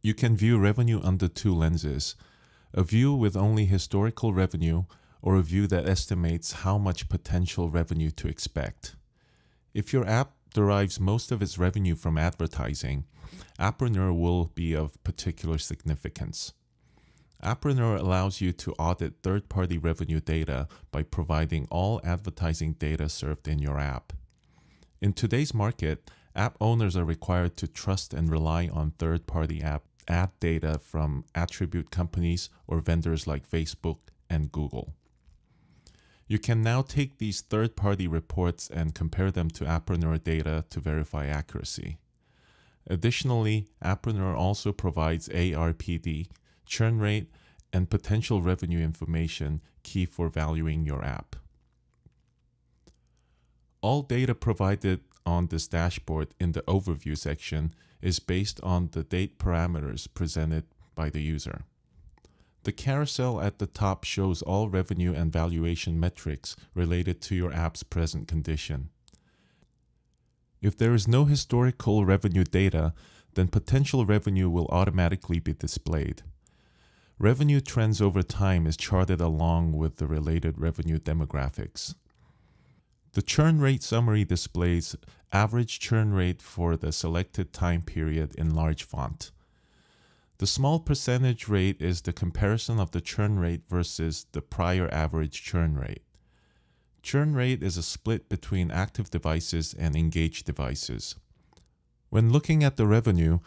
You can view revenue under two lenses: a view with only historical revenue, or a view that estimates how much potential revenue to expect. If your app derives most of its revenue from advertising, Appreneur will be of particular significance. Appreneur allows you to audit third-party revenue data by providing all advertising data served in your app. In today's market, app owners are required to trust and rely on third-party ad data from attribute companies or vendors like Facebook and Google. You can now take these third-party reports and compare them to Appreneur data to verify accuracy. Additionally, Appreneur also provides ARPD, churn rate, and potential revenue information key for valuing your app. All data provided on this dashboard in the overview section is based on the date parameters presented by the user. The carousel at the top shows all revenue and valuation metrics related to your app's present condition. If there is no historical revenue data, then potential revenue will automatically be displayed. Revenue trends over time is charted along with the related revenue demographics. The churn rate summary displays average churn rate for the selected time period in large font. The small percentage rate is the comparison of the churn rate versus the prior average churn rate. Churn rate is a split between active devices and engaged devices. When looking at the revenue,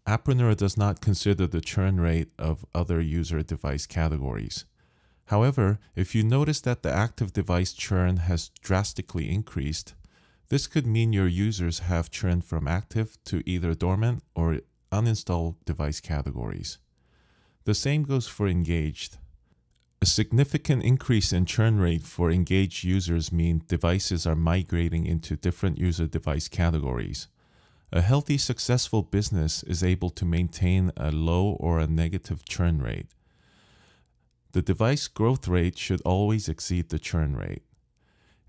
Appreneur does not consider the churn rate of other user device categories. However, if you notice that the active device churn has drastically increased, this could mean your users have churned from active to either dormant or uninstalled device categories. The same goes for engaged. A significant increase in churn rate for engaged users means devices are migrating into different user device categories. A healthy, successful business is able to maintain a low or a negative churn rate. The device growth rate should always exceed the churn rate.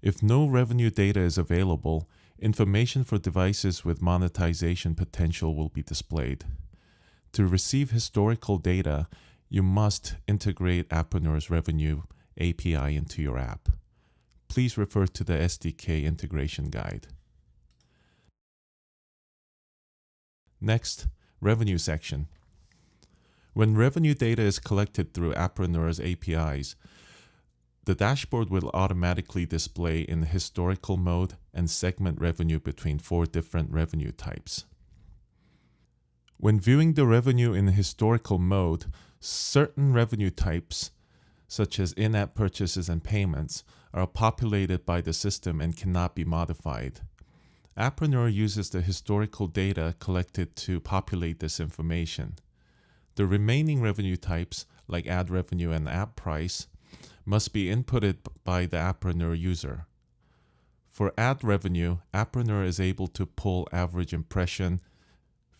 If no revenue data is available, information for devices with monetization potential will be displayed. To receive historical data, you must integrate Appreneur's Revenue API into your app. Please refer to the SDK integration guide. Next, Revenue section. When revenue data is collected through Appreneur's APIs, the dashboard will automatically display in historical mode and segment revenue between 4 different revenue types. When viewing the revenue in historical mode, certain revenue types, such as in-app purchases and payments, are populated by the system and cannot be modified. Appreneur uses the historical data collected to populate this information. The remaining revenue types, like ad revenue and app price, must be inputted by the Appreneur user. For ad revenue, Appreneur is able to pull average impression,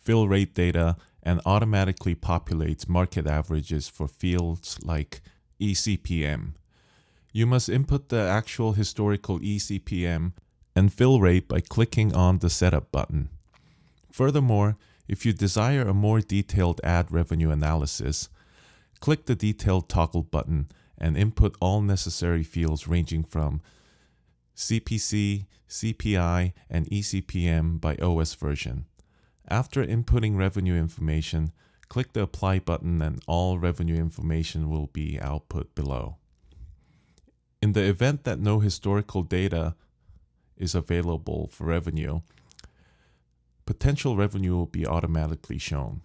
fill rate data, and automatically populates market averages for fields like eCPM. You must input the actual historical eCPM and fill rate by clicking on the Setup button. Furthermore, if you desire a more detailed ad revenue analysis, click the Detailed Toggle button and input all necessary fields ranging from CPC, CPI, and eCPM by OS version. After inputting revenue information, click the Apply button and all revenue information will be output below. In the event that no historical data is available for revenue, potential revenue will be automatically shown.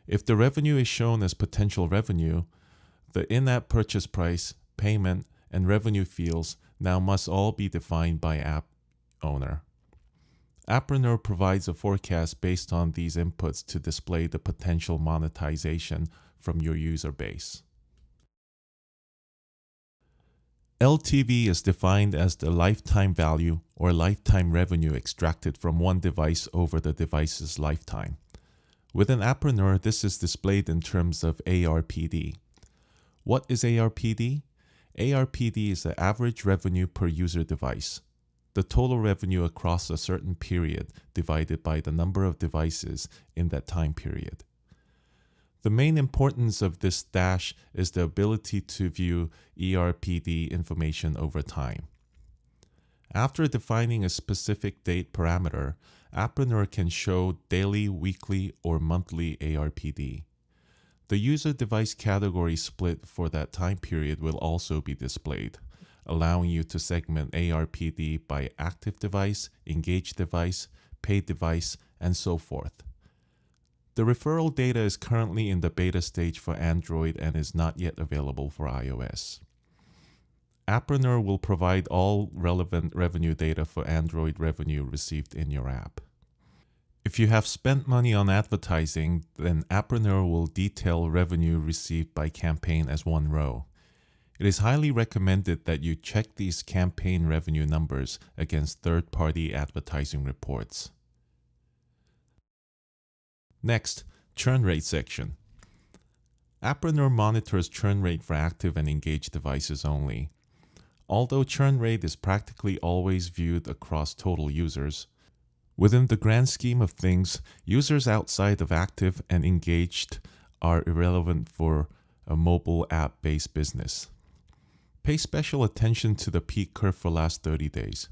If the revenue is shown as potential revenue, the in-app purchase price, payment, and revenue fields now must all be defined by app owner. Appreneur provides a forecast based on these inputs to display the potential monetization from your user base. LTV is defined as the lifetime value or lifetime revenue extracted from one device over the device's lifetime. Within Appreneur, this is displayed in terms of ARPD. What is ARPD? ARPD is the average revenue per user device, the total revenue across a certain period divided by the number of devices in that time period. The main importance of this dash is the ability to view ERPD information over time. After defining a specific date parameter, Appreneur can show daily, weekly, or monthly ARPD. The user device category split for that time period will also be displayed, allowing you to segment ARPD by active device, engaged device, paid device, and so forth. The referral data is currently in the beta stage for Android and is not yet available for iOS. Appreneur will provide all relevant revenue data for Android revenue received in your app. If you have spent money on advertising, then Appreneur will detail revenue received by campaign as one row. It is highly recommended that you check these campaign revenue numbers against third-party advertising reports. Next, churn rate section. Appreneur monitors churn rate for active and engaged devices only. Although churn rate is practically always viewed across total users, within the grand scheme of things, users outside of active and engaged are irrelevant for a mobile app-based business. Pay special attention to the peak curve for last 30 days.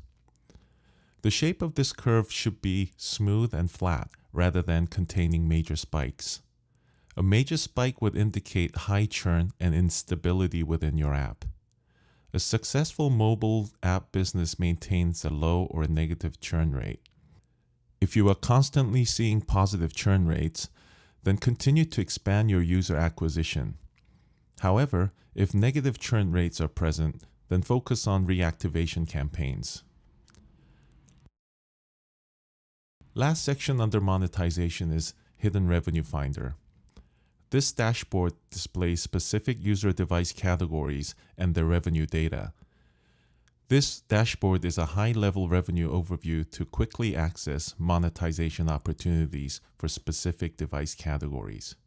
The shape of this curve should be smooth and flat rather than containing major spikes. A major spike would indicate high churn and instability within your app. A successful mobile app business maintains a low or negative churn rate. If you are constantly seeing positive churn rates, then continue to expand your user acquisition. However, if negative churn rates are present, then focus on reactivation campaigns. Last section under monetization is Hidden Revenue Finder. This dashboard displays specific user device categories and their revenue data. This dashboard is a high-level revenue overview to quickly access monetization opportunities for specific device categories.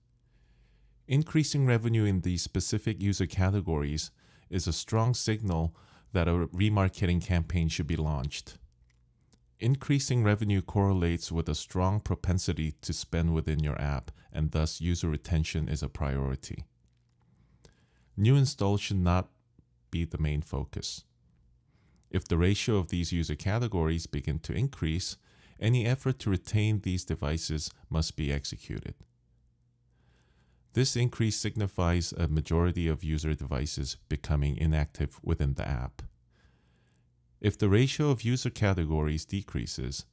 Increasing revenue in these specific user categories is a strong signal that a remarketing campaign should be launched. Increasing revenue correlates with a strong propensity to spend within your app, and thus user retention is a priority. New installs should not be the main focus. If the ratio of these user categories begin to increase, any effort to retain these devices must be executed. This increase signifies a majority of user devices becoming inactive within the app. If the ratio of user categories decreases,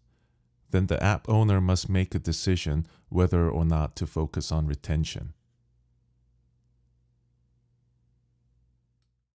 then the app owner must make a decision whether or not to focus on retention.